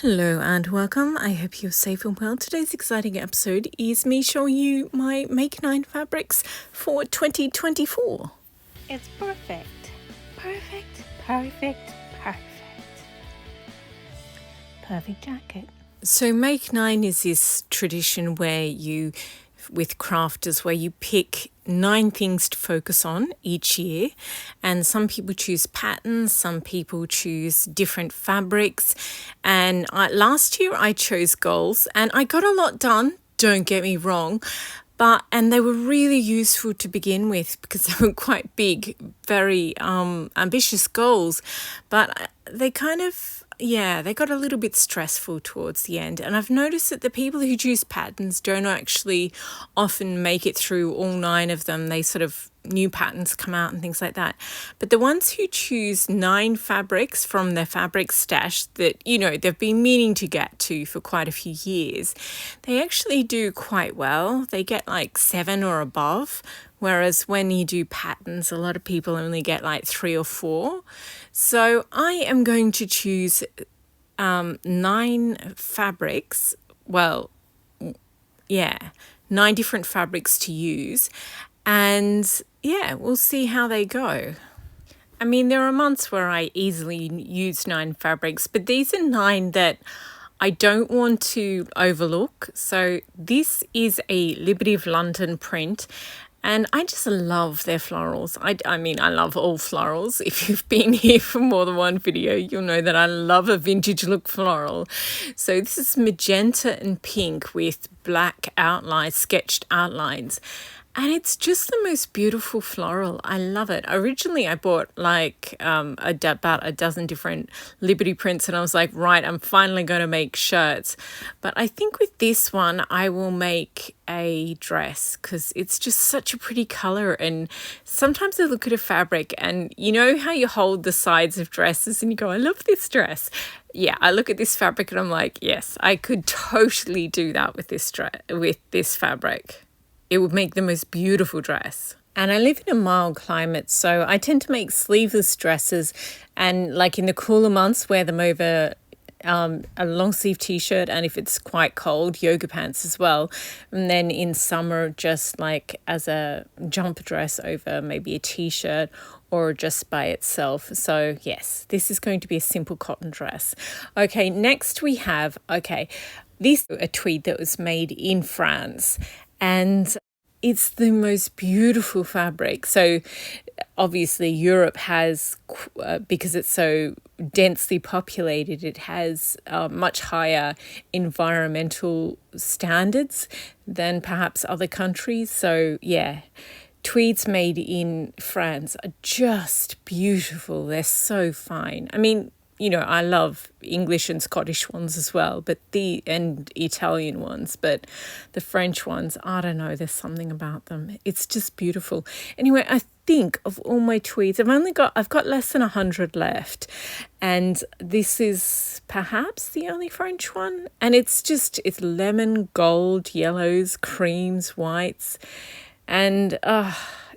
Hello and welcome. I hope you're safe and well. Today's exciting episode is me showing you my Make 9 fabrics for 2024. It's perfect. Perfect, perfect, perfect. Perfect jacket. So Make 9 is this tradition where you, with crafters, where you pick 9 things to focus on each year. And some people choose patterns, some people choose different fabrics. And last year I chose goals and I got a lot done, don't get me wrong. And they were really useful to begin with because they were quite big, very ambitious goals. But they they got a little bit stressful towards the end. And I've noticed that the people who choose patterns don't actually often make it through all 9 of them. They sort of new patterns come out and things like that. But the ones who choose 9 fabrics from their fabric stash that, they've been meaning to get to for quite a few years, they actually do quite well. They get like 7 or above. Whereas when you do patterns, a lot of people only get like 3 or 4. So I am going to choose 9 fabrics. 9 different fabrics to use. And we'll see how they go. I mean, there are months where I easily use 9 fabrics, but these are 9 that I don't want to overlook. So this is a Liberty of London print. And I just love their florals. I mean, I love all florals. If you've been here for more than one video, you'll know that I love a vintage look floral. So this is magenta and pink with black outlines, sketched outlines. And it's just the most beautiful floral. I love it. Originally, I bought about a dozen different Liberty prints and I was like, right, I'm finally going to make shirts. But I think with this one, I will make a dress because it's just such a pretty color. And sometimes I look at a fabric and you know how you hold the sides of dresses and you go, I love this dress. Yeah, I look at this fabric and I'm like, yes, I could totally do that with this fabric. It would make the most beautiful dress. And I live in a mild climate, so I tend to make sleeveless dresses and like in the cooler months wear them over a long sleeve t-shirt, and if it's quite cold, yoga pants as well. And then in summer, just like as a jumper dress over maybe a t-shirt or just by itself. So yes, this is going to be a simple cotton dress. Okay, next we have, this a tweed that was made in France. And it's the most beautiful fabric. So obviously Europe has, because it's so densely populated, it has much higher environmental standards than perhaps other countries. So yeah, tweeds made in France are just beautiful. They're so fine. I mean, I love English and Scottish ones as well, and Italian ones, but the French ones, I don't know, there's something about them. It's just beautiful. Anyway, I think of all my tweeds, I've got less than 100 left, and this is perhaps the only French one. And it's lemon, gold, yellows, creams, whites, and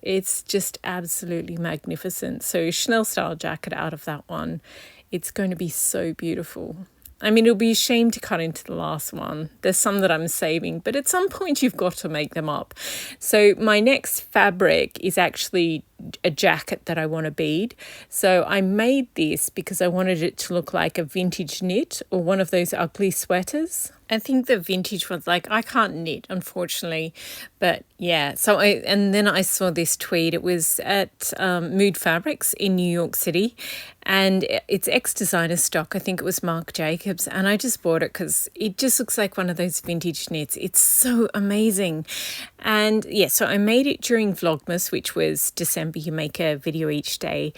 it's just absolutely magnificent. So Chanel style jacket out of that one. It's going to be so beautiful. I mean, it'll be a shame to cut into the last one. There's some that I'm saving, but at some point you've got to make them up. So my next fabric is actually a jacket that I want to bead. So I made this because I wanted it to look like a vintage knit or one of those ugly sweaters. I think the vintage ones, I can't knit, unfortunately, but yeah. And then I saw this tweed. It was at Mood Fabrics in New York City, and it's ex-designer stock. I think it was Marc Jacobs, and I just bought it because it just looks like one of those vintage knits. It's so amazing. And yeah, so I made it during Vlogmas, which was December. You make a video each day.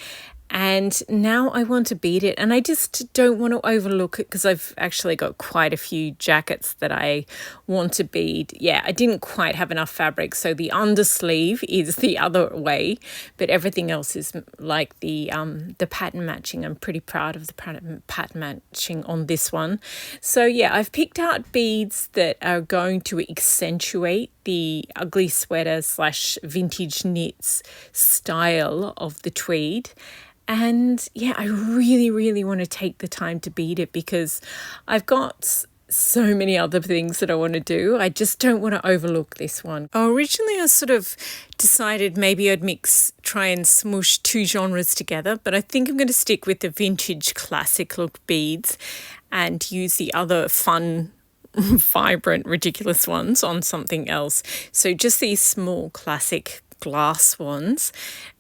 And now I want to bead it, and I just don't want to overlook it because I've actually got quite a few jackets that I want to bead. Yeah, I didn't quite have enough fabric, so the undersleeve is the other way, but everything else is like the pattern matching. I'm pretty proud of the pattern matching on this one. So yeah, I've picked out beads that are going to accentuate the ugly sweater / vintage knits style of the tweed. And yeah, I really, really want to take the time to bead it because I've got so many other things that I want to do. I just don't want to overlook this one. Originally, I sort of decided maybe I'd try and smush two genres together, but I think I'm going to stick with the vintage classic look beads and use the other fun, vibrant, ridiculous ones on something else. So just these small classic glass ones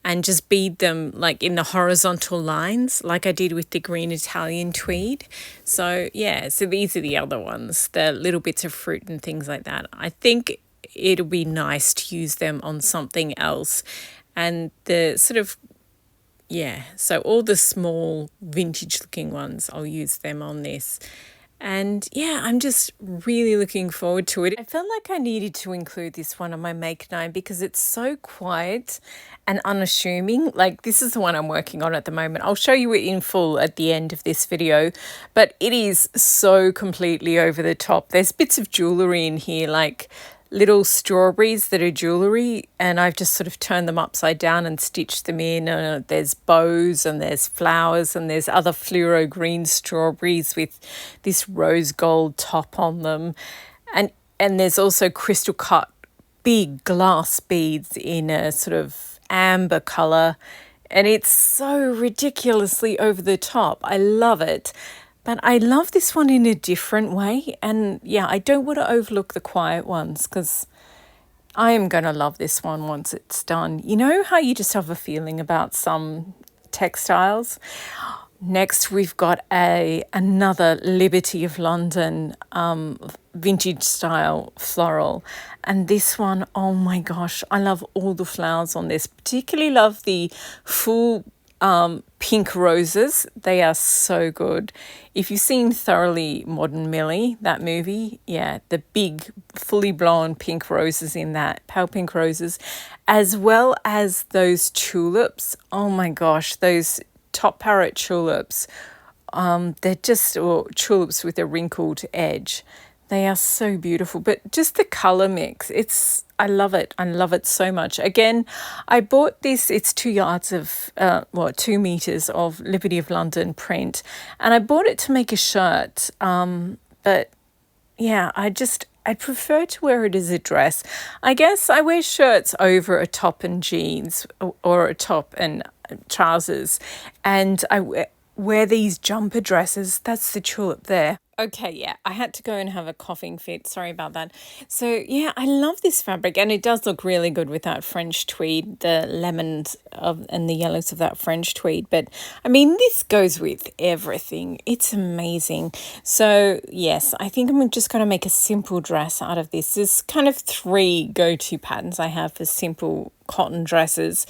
and just bead them like in the horizontal lines like I did with the green Italian tweed. So yeah, so these are the other ones, the little bits of fruit and things like that. I think it'll be nice to use them on something else. And the sort of, yeah, so all the small vintage looking ones, I'll use them on this. And yeah, I'm just really looking forward to it. I felt like I needed to include this one on my make 9 because it's so quiet and unassuming. Like, this is the one I'm working on at the moment. I'll show you it in full at the end of this video, but it is so completely over the top. There's bits of jewellery in here, like little strawberries that are jewellery, and I've just sort of turned them upside down and stitched them in. There's bows and there's flowers and there's other fluoro green strawberries with this rose gold top on them, and there's also crystal cut big glass beads in a sort of amber colour, and it's so ridiculously over the top. I love it. But I love this one in a different way. And yeah, I don't want to overlook the quiet ones because I am going to love this one once it's done. You know how you just have a feeling about some textiles? Next, we've got another Liberty of London vintage style floral. And this one, oh my gosh, I love all the flowers on this. Particularly love the full pink roses. They are so good. If you've seen Thoroughly Modern Millie, that movie, yeah, the big fully blown pink roses in that, pale pink roses, as well as those tulips. Oh my gosh, those top parrot tulips. They're just tulips with a wrinkled edge. They are so beautiful, but just the color mix, I love it. I love it so much. Again, I bought this, it's 2 yards of, 2 meters of Liberty of London print, and I bought it to make a shirt. But yeah, I prefer to wear it as a dress. I guess I wear shirts over a top and jeans or a top and trousers, and I wear these jumper dresses. That's the tulip there. Okay, yeah, I had to go and have a coughing fit. Sorry about that. So, yeah, I love this fabric, and it does look really good with that French tweed, the lemons and the yellows of that French tweed. But, I mean, this goes with everything. It's amazing. So, yes, I think I'm just going to make a simple dress out of this. There's kind of 3 go-to patterns I have for simple cotton dresses.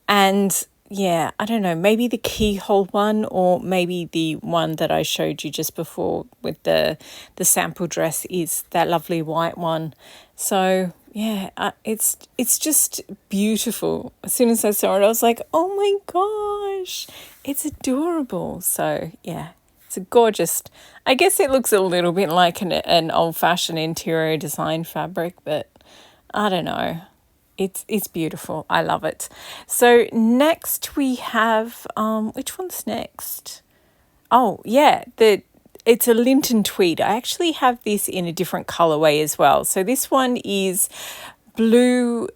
And yeah, I don't know, maybe the keyhole one or maybe the one that I showed you just before with the sample dress is that lovely white one. So yeah, it's just beautiful. As soon as I saw it, I was like, oh my gosh, it's adorable. So yeah, it's a gorgeous, I guess it looks a little bit like an old-fashioned interior design fabric, but I don't know. It's beautiful. I love it. So next we have, which one's next? Oh, yeah, it's a Linton tweed. I actually have this in a different colorway as well. So this one is blue,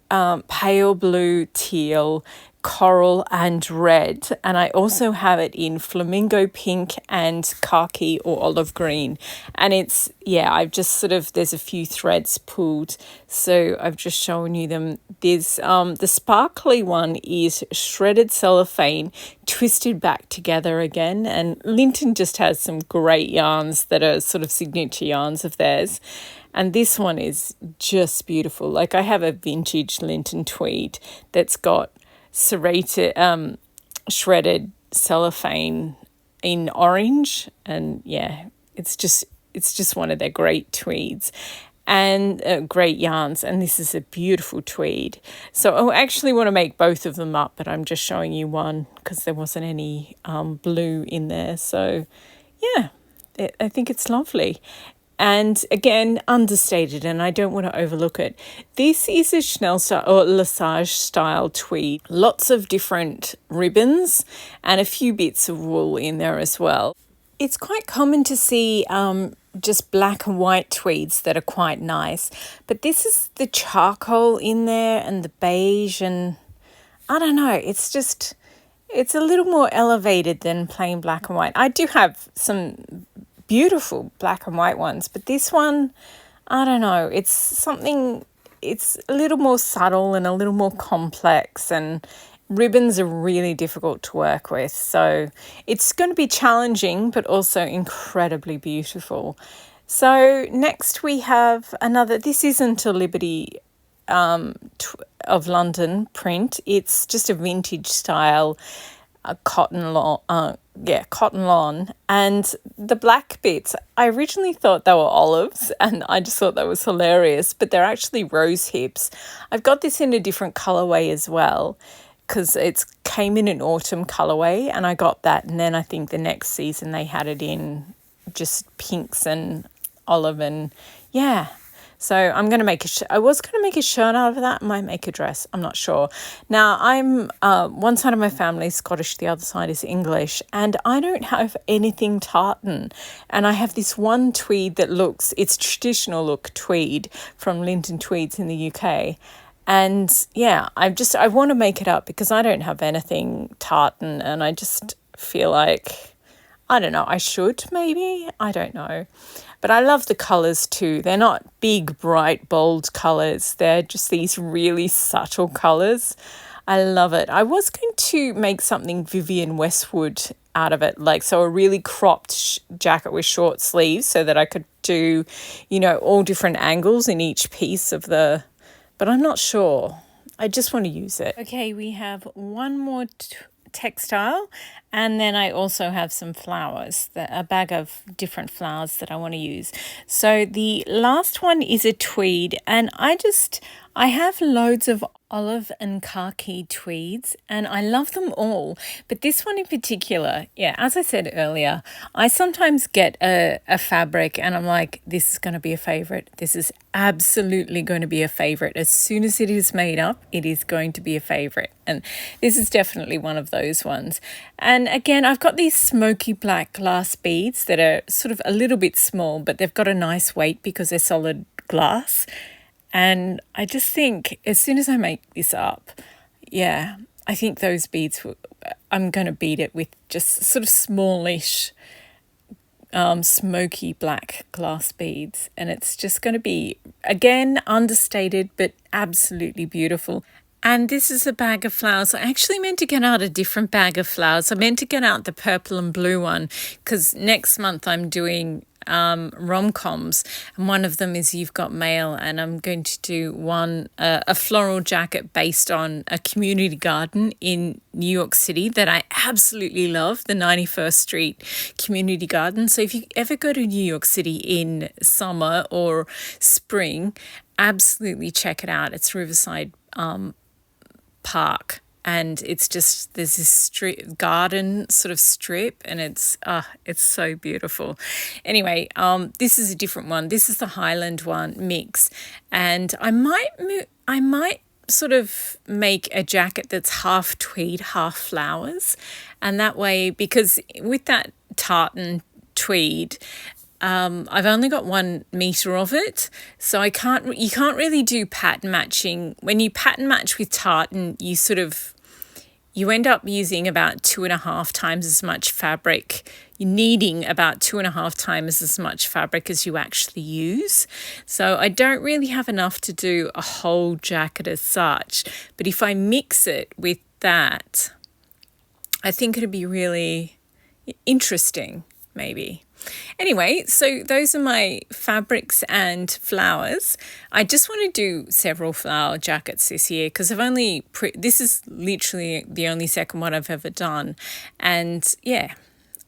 pale blue, teal, coral and red, and I also have it in flamingo pink and khaki or olive green, and it's, yeah, I've just sort of, there's a few threads pulled, so I've just shown you them. There's the sparkly one is shredded cellophane twisted back together again, and Linton just has some great yarns that are sort of signature yarns of theirs. And this one is just beautiful. Like, I have a vintage Linton tweed that's got serrated, shredded cellophane in orange, and yeah, it's just one of their great tweeds and great yarns. And this is a beautiful tweed. So I actually want to make both of them up, but I'm just showing you one because there wasn't any blue in there. So yeah, I think it's lovely. And again, understated, and I don't want to overlook it. This is a Chanel style or Lesage style tweed. Lots of different ribbons and a few bits of wool in there as well. It's quite common to see just black and white tweeds that are quite nice. But this is the charcoal in there and the beige, and I don't know, it's a little more elevated than plain black and white. I do have some beautiful black and white ones, but this one, I don't know, it's a little more subtle and a little more complex, and ribbons are really difficult to work with. So it's going to be challenging, but also incredibly beautiful. So next we have another, this isn't a Liberty of London print. It's just a vintage style cotton lawn, and the black bits, I originally thought they were olives, and I just thought that was hilarious, but they're actually rose hips. I've got this in a different colorway as well, because it came in an autumn colorway, and I got that, and then I think the next season they had it in just pinks and olive, and yeah. So I'm going to make I was going to make a shirt out of that. I might make a dress. I'm not sure. Now, I'm one side of my family is Scottish, the other side is English, and I don't have anything tartan. And I have this one tweed that it's traditional look tweed from Linton Tweeds in the UK. And yeah, I want to make it up because I don't have anything tartan, and I just feel like, I don't know, I should maybe, I don't know. But I love the colours too. They're not big, bright, bold colours. They're just these really subtle colours. I love it. I was going to make something Vivienne Westwood out of it, so a really cropped jacket with short sleeves so that I could do, all different angles in each piece of but I'm not sure. I just want to use it. Okay, we have one more textile, and then I also have some flowers, a bag of different flowers that I want to use. So the last one is a tweed, and I have loads of olive and khaki tweeds, and I love them all. But this one in particular, yeah, as I said earlier, I sometimes get a fabric and I'm like, this is going to be a favorite. This is absolutely going to be a favorite. As soon as it is made up, it is going to be a favorite. And this is definitely one of those ones. And again, I've got these smoky black glass beads that are sort of a little bit small, but they've got a nice weight because they're solid glass. And I just think as soon as I make this up, yeah, I think those beads, I'm going to beat it with just sort of smallish, smoky black glass beads. And it's just going to be, again, understated, but absolutely beautiful. And this is a bag of flowers. I actually meant to get out a different bag of flowers. I meant to get out the purple and blue one because next month I'm doing rom-coms, and one of them is You've Got Mail, and I'm going to do a floral jacket based on a community garden in New York City that I absolutely love, the 91st Street Community Garden. So if you ever go to New York City in summer or spring, absolutely check it out. It's Riverside Park, and it's just, there's this strip, garden sort of strip, and it's so beautiful. Anyway, this is a different one. This is the Highland one mix, and I might sort of make a jacket that's half tweed, half flowers, and that way, because with that tartan tweed, I've only got 1 meter of it, so you can't really do pattern matching. When you pattern match with tartan, you end up using about 2.5 times as much fabric. You're needing about 2.5 times as much fabric as you actually use. So I don't really have enough to do a whole jacket as such. But if I mix it with that, I think it'd be really interesting, maybe. Anyway, so those are my fabrics and flowers. I just want to do several flower jackets this year because this is literally the only second one I've ever done. And yeah,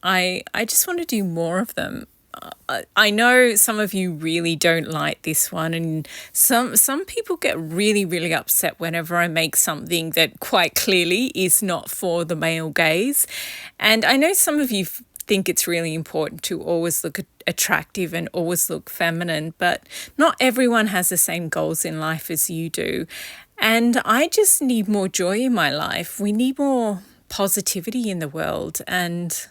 I just want to do more of them. I know some of you really don't like this one, and some people get really, really upset whenever I make something that quite clearly is not for the male gaze. And I know some of you think it's really important to always look attractive and always look feminine, but not everyone has the same goals in life as you do. And I just need more joy in my life. We need more positivity in the world and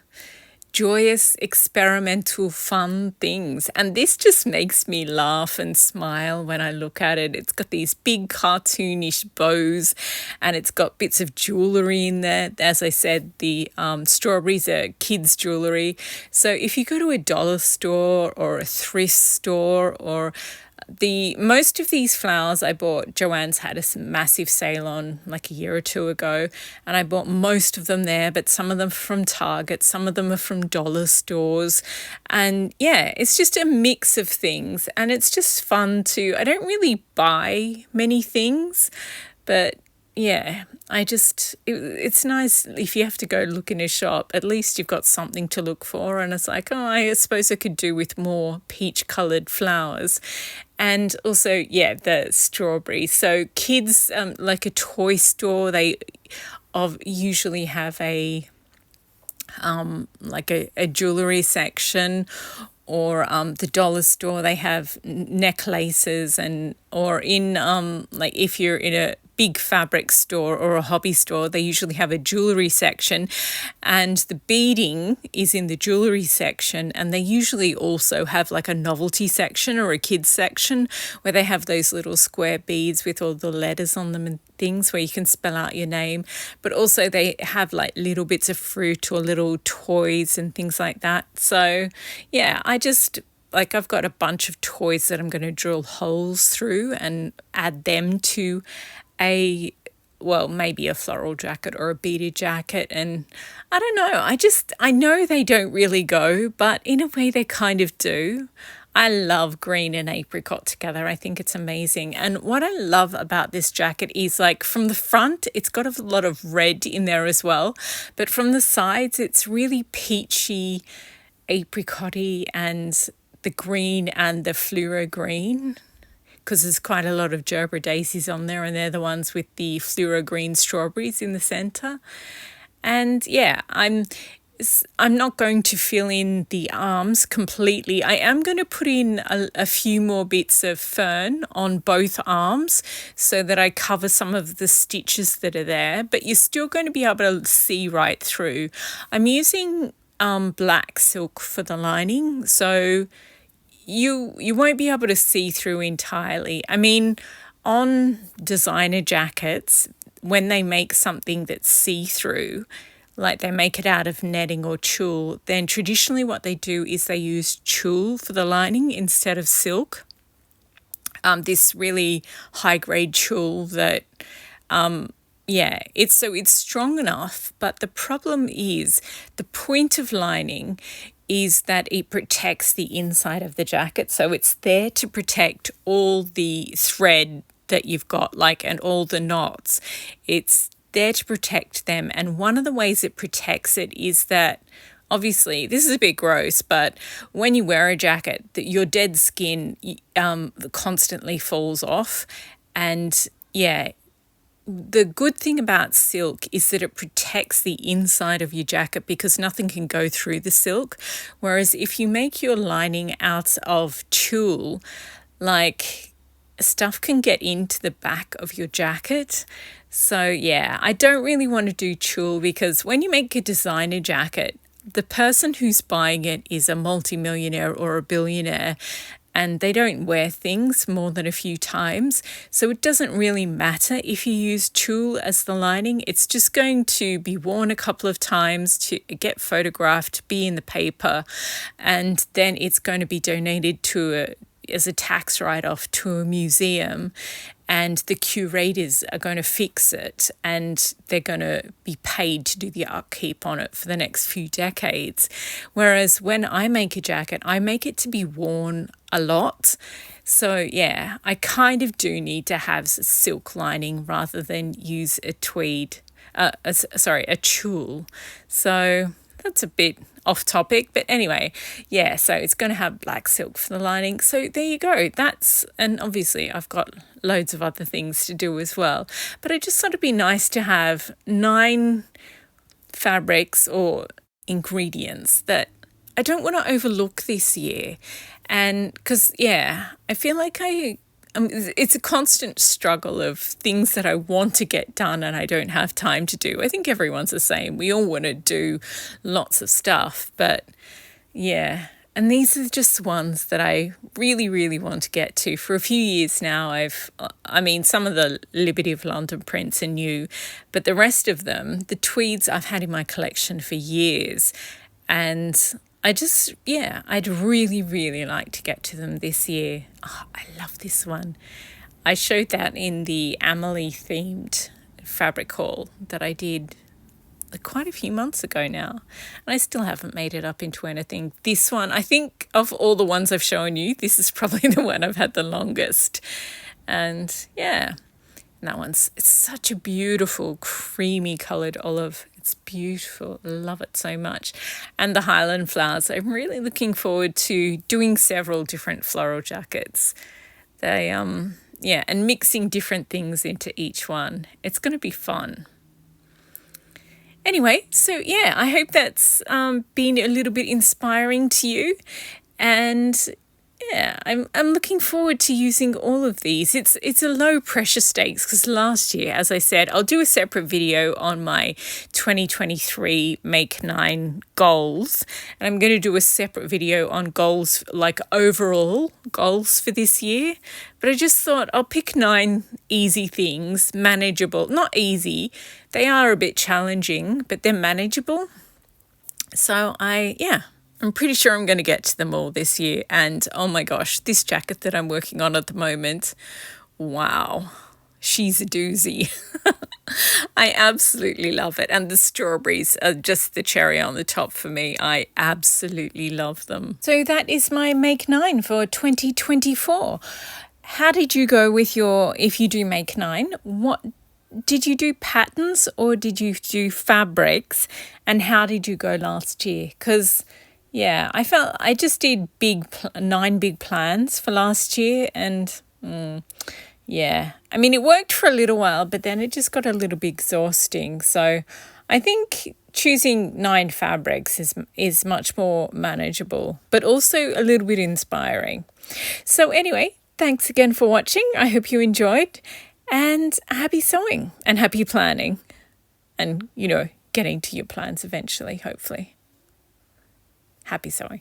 joyous, experimental, fun things. And this just makes me laugh and smile when I look at it. It's got these big cartoonish bows and it's got bits of jewellery in there. As I said, the strawberries are kids' jewellery. So if you go to a dollar store or a thrift store or most of these flowers I bought, Joanne's had a massive sale on like a year or two ago, and I bought most of them there, but some of them from Target, some of them are from dollar stores. And yeah, it's just a mix of things, and it's just fun I don't really buy many things, but yeah, it's nice if you have to go look in a shop, at least you've got something to look for. And it's like, I suppose I could do with more peach coloured flowers. And also, yeah, the strawberries. So kids, like a toy store, they usually have a jewellery section, or the dollar store, they have necklaces, or in like if you're in a big fabric store or a hobby store, they usually have a jewellery section, and the beading is in the jewellery section, and they usually also have like a novelty section or a kids section where they have those little square beads with all the letters on them and things where you can spell out your name. But also they have like little bits of fruit or little toys and things like that. So yeah, I've got a bunch of toys that I'm going to drill holes through and add them to maybe a floral jacket or a beaded jacket. And I don't know, I know they don't really go, but in a way they kind of do. I love green and apricot together. I think it's amazing. And what I love about this jacket is, like, from the front, it's got a lot of red in there as well. But from the sides, it's really peachy, apricot-y, and the green and the fluoro green, because there's quite a lot of Gerbera daisies on there, and they're the ones with the fluoro green strawberries in the centre. And yeah, I'm not going to fill in the arms completely. I am going to put in a few more bits of fern on both arms so that I cover some of the stitches that are there, but you're still going to be able to see right through. I'm using black silk for the lining, so you won't be able to see through entirely. I mean, on designer jackets, when they make something that's see-through, like they make it out of netting or tulle, then traditionally what they do is they use tulle for the lining instead of silk. This really high-grade tulle that, it's strong enough, but the problem is the point of lining is that it protects the inside of the jacket. So it's there to protect all the thread that you've got, and all the knots. It's there to protect them. And one of the ways it protects it is that, obviously, this is a bit gross, but when you wear a jacket, your dead skin constantly falls off. And yeah, the good thing about silk is that it protects the inside of your jacket because nothing can go through the silk. Whereas if you make your lining out of tulle, stuff can get into the back of your jacket. So yeah, I don't really want to do tulle because when you make a designer jacket, the person who's buying it is a multimillionaire or a billionaire, and they don't wear things more than a few times. So it doesn't really matter if you use tulle as the lining. It's just going to be worn a couple of times to get photographed, be in the paper, and then it's going to be donated as a tax write-off to a museum, and the curators are going to fix it and they're going to be paid to do the upkeep on it for the next few decades. Whereas when I make a jacket, I make it to be worn a lot. So yeah, I kind of do need to have silk lining rather than use a tulle. So that's a bit off topic, but anyway, yeah, so it's going to have black silk for the lining. So there you go. And obviously I've got loads of other things to do as well, but I just thought it'd be nice to have 9 fabrics or ingredients that I don't want to overlook this year. And because, yeah, I feel like it's a constant struggle of things that I want to get done and I don't have time to do. I think everyone's the same. We all want to do lots of stuff, but yeah. And these are just the ones that I really, really want to get to. For a few years now, some of the Liberty of London prints are new, but the rest of them, the tweeds I've had in my collection for years. And I'd really, really like to get to them this year. Oh, I love this one. I showed that in the Amelie themed fabric haul that I did quite a few months ago now. And I still haven't made it up into anything. This one, I think of all the ones I've shown you, this is probably the one I've had the longest. And yeah, and that it's such a beautiful creamy coloured olive. It's beautiful. I love it so much. And the Highland flowers. I'm really looking forward to doing several different floral jackets. They and mixing different things into each one. It's going to be fun. Anyway, so yeah, I hope that's been a little bit inspiring to you. And yeah, I'm looking forward to using all of these. It's a low pressure stakes because last year, as I said, I'll do a separate video on my 2023 Make 9 goals. And I'm going to do a separate video on goals, like overall goals for this year. But I just thought I'll pick 9 easy things, manageable, not easy. They are a bit challenging, but they're manageable. So I'm pretty sure I'm going to get to them all this year. And oh my gosh, this jacket that I'm working on at the moment, wow, she's a doozy. I absolutely love it. And the strawberries are just the cherry on the top for me. I absolutely love them. So that is my Make 9 for 2024. How did you go with if you do Make 9, what did you do patterns or did you do fabrics? And how did you go last year? Because yeah, I felt I just did 9 big plans for last year and yeah, I mean, it worked for a little while, but then it just got a little bit exhausting. So I think choosing 9 fabrics is much more manageable, but also a little bit inspiring. So anyway, thanks again for watching. I hope you enjoyed and happy sewing and happy planning and, getting to your plans eventually, hopefully. Happy sewing.